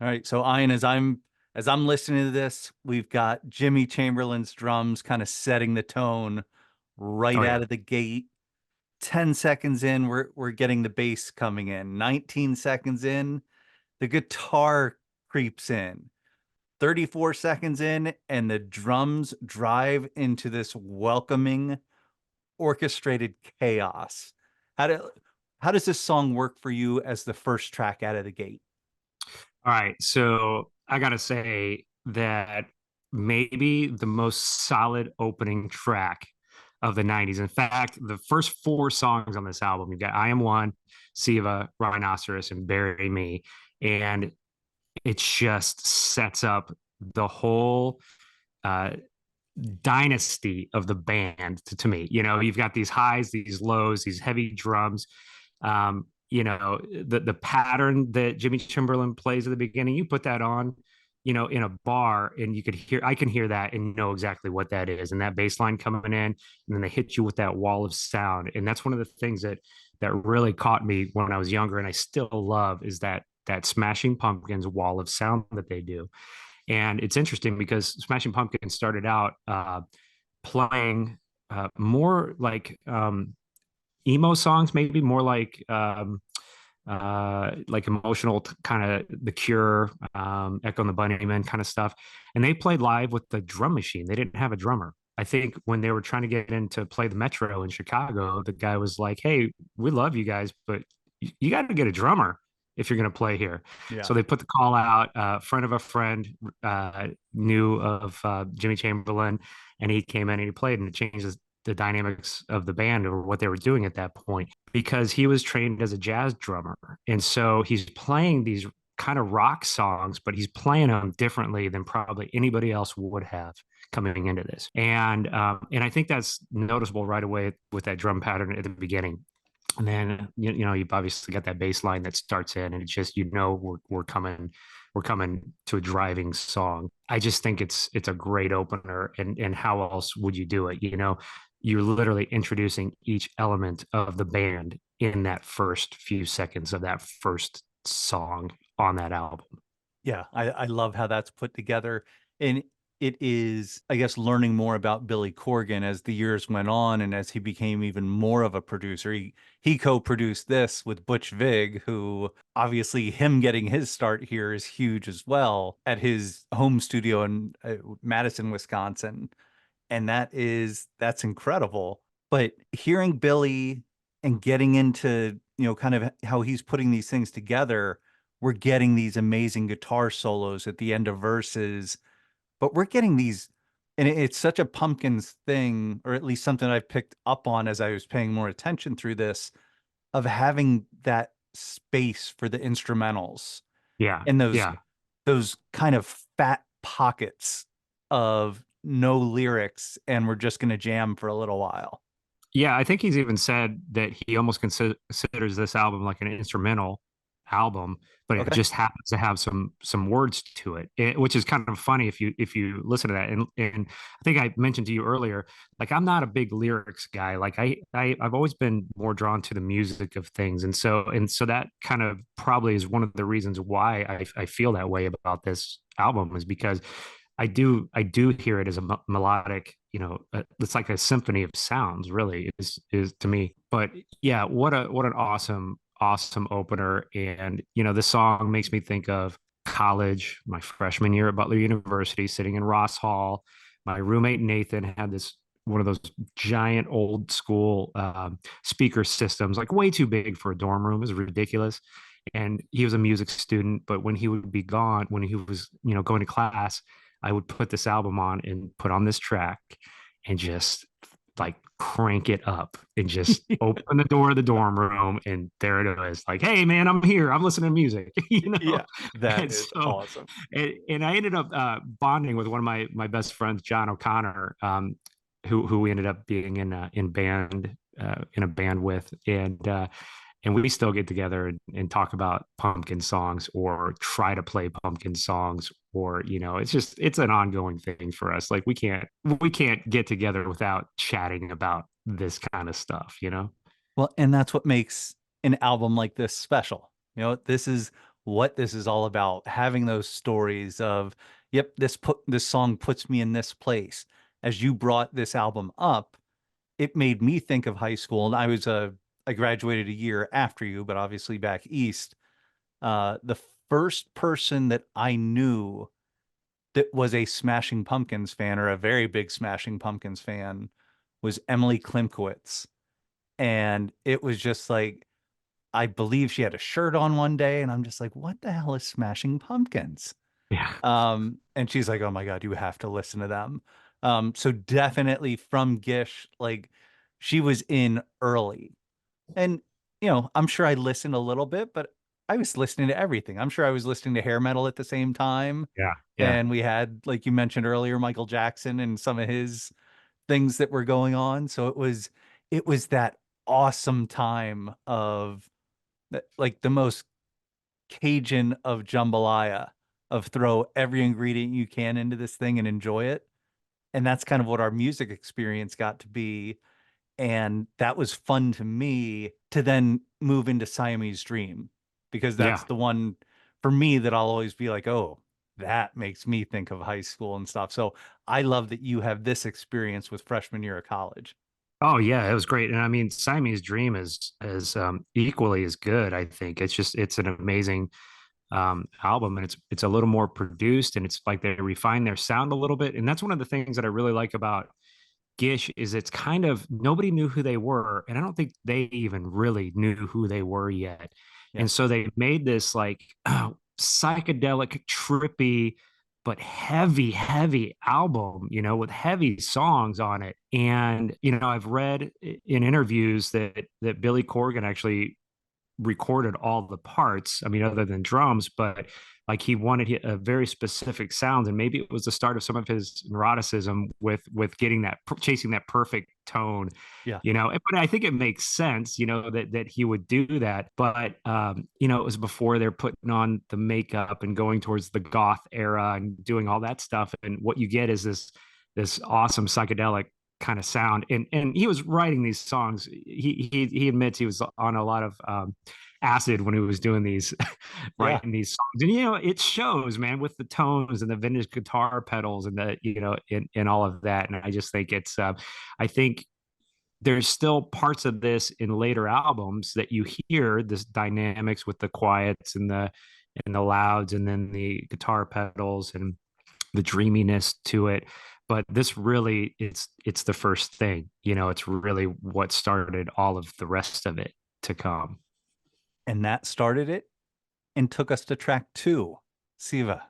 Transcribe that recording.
All right. So Ian, as I'm listening to this, we've got Jimmy Chamberlain's drums kind of setting the tone right Oh out yeah. of the gate. 10 seconds in, we're getting the bass coming in. 19 seconds in, the guitar creeps in. 34 seconds in, and the drums drive into this welcoming, orchestrated chaos. How do how does this song work for you as the first track out of the gate? All right. So I gotta say that maybe the most solid opening track of the 90s. In fact, the first four songs on this album, you've got I Am One, Siva, Rhinoceros, and Bury Me. And it just sets up the whole uh, dynasty of the band to me. You've got these highs, these lows, these heavy drums. The pattern that Jimmy Chamberlain plays at the beginning, you put that on, in a bar, and I can hear that and know exactly what that is. And that bass line coming in, and then they hit you with that wall of sound. And that's one of the things that really caught me when I was younger, and I still love, is that Smashing Pumpkins wall of sound that they do. And it's interesting because Smashing Pumpkins started out playing more like emo songs, maybe more like emotional kind of The Cure, Echo and the Bunnymen kind of stuff. And they played live with the drum machine. They didn't have a drummer. I think when they were trying to get in to play the Metro in Chicago, the guy was like, "Hey, we love you guys, but you got to get a drummer if you're going to play here." Yeah. So they put the call out. A friend of a friend knew of Jimmy Chamberlain, and he came in and he played, and it changes the dynamics of the band or what they were doing at that point, because he was trained as a jazz drummer. And so he's playing these kind of rock songs, but he's playing them differently than probably anybody else would have coming into this. And I think that's noticeable right away with that drum pattern at the beginning. And then you've obviously got that bass line that starts in, and it's just we're coming to a driving song. I just think it's a great opener, and how else would you do it? You're literally introducing each element of the band in that first few seconds of that first song on that album. Yeah, I love how that's put together. And it is, I guess, learning more about Billy Corgan as the years went on and as he became even more of a producer. He co-produced this with Butch Vig, who obviously him getting his start here is huge as well at his home studio in Madison, Wisconsin. And that's incredible. But hearing Billy and getting into, kind of how he's putting these things together, we're getting these amazing guitar solos at the end of verses, but we're getting these, and it's such a Pumpkins thing, or at least something I've picked up on as I was paying more attention through this, of having that space for the instrumentals Yeah, and those yeah. those kind of fat pockets of no lyrics, and we're just going to jam for a little while. Yeah, I think he's even said that he almost considers this album like an instrumental album, but it Okay. just happens to have some words to it, which is kind of funny if you listen to that. And I think I mentioned to you earlier, like I'm not a big lyrics guy. Like I've always been more drawn to the music of things, and so that kind of probably is one of the reasons why I feel that way about this album, is because I do hear it as a melodic, it's like a symphony of sounds, really is to me. But yeah, what an awesome opener. And this song makes me think of college, my freshman year at Butler University, sitting in Ross Hall. My roommate Nathan had this one of those giant old school speaker systems, like way too big for a dorm room. It was ridiculous. And he was a music student, but when he would be gone, when he was going to class, I would put this album on and put on this track and just like crank it up and just open the door of the dorm room, and there it is, like, hey man, I'm here, I'm listening to music. Yeah, that And is so awesome. and I ended up bonding with one of my best friends, John O'Connor, who we ended up being in a band with. And we still get together and talk about pumpkin songs, or try to play pumpkin songs, or it's an ongoing thing for us. Like we can't get together without chatting about this kind of stuff. Well, and that's what makes an album like this special. This is what this is all about, having those stories of, yep, this song puts me in this place. As you brought this album up, it made me think of high school. And I graduated a year after you, but obviously back east. The first person that I knew that was a Smashing Pumpkins fan, or a very big Smashing Pumpkins fan, was Emily Klimkowitz. And it was just like, I believe she had a shirt on one day, and I'm just like, what the hell is Smashing Pumpkins? Yeah. And she's like, oh my God, you have to listen to them. So definitely from Gish, like she was in early. And, I'm sure I listened a little bit, but I was listening to everything. I'm sure I was listening to hair metal at the same time. Yeah. Yeah. And we had, like you mentioned earlier, Michael Jackson and some of his things that were going on. So it was that awesome time of like the most Cajun of jambalaya, of throw every ingredient you can into this thing and enjoy it. And that's kind of what our music experience got to be. And that was fun to me to then move into Siamese Dream, because that's Yeah. the one for me that I'll always be like, oh, that makes me think of high school and stuff. So I love that you have this experience with freshman year of college. Oh yeah, it was great. And I mean, Siamese Dream is equally as good. I think it's an amazing album, and it's a little more produced, and it's like they refine their sound a little bit. And that's one of the things that I really like about Gish is it's kind of nobody knew who they were, and I don't think they even really knew who they were yet. Yeah. And so they made this like psychedelic, trippy, but heavy, heavy album, with heavy songs on it. And I've read in interviews that Billy Corgan actually recorded all the parts. I mean, other than drums, but like he wanted a very specific sound, and maybe it was the start of some of his neuroticism with getting that chasing that perfect tone. Yeah. But I think it makes sense, that he would do that. But it was before they're putting on the makeup and going towards the goth era and doing all that stuff. And what you get is this awesome psychedelic kind of sound. And he was writing these songs. He admits he was on a lot of acid when he was doing these Yeah. writing these songs. And it shows, man, with the tones and the vintage guitar pedals and the in all of that. And I just think it's I think there's still parts of this in later albums that you hear this dynamics with the quiets and the louds and then the guitar pedals and the dreaminess to it. But this really it's the first thing. It's really what started all of the rest of it to come. And that started it and took us to track two, Siva.